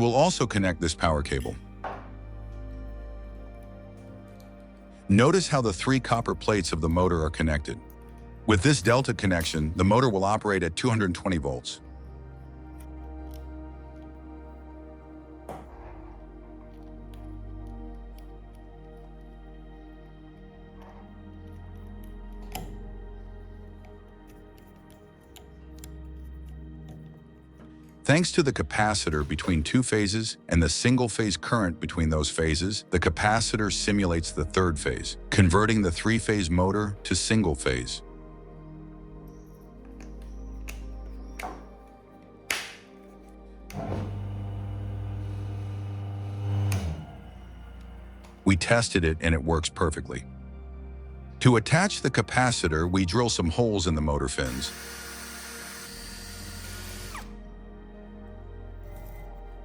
will also connect this power cable. Notice how the 3 copper plates of the motor are connected. With this delta connection, the motor will operate at 220 volts. Thanks to the capacitor between 2 phases and the single-phase current between those phases, the capacitor simulates the 3rd phase, converting the 3-phase motor to single-phase. We tested it and it works perfectly. To attach the capacitor, we drill some holes in the motor fins.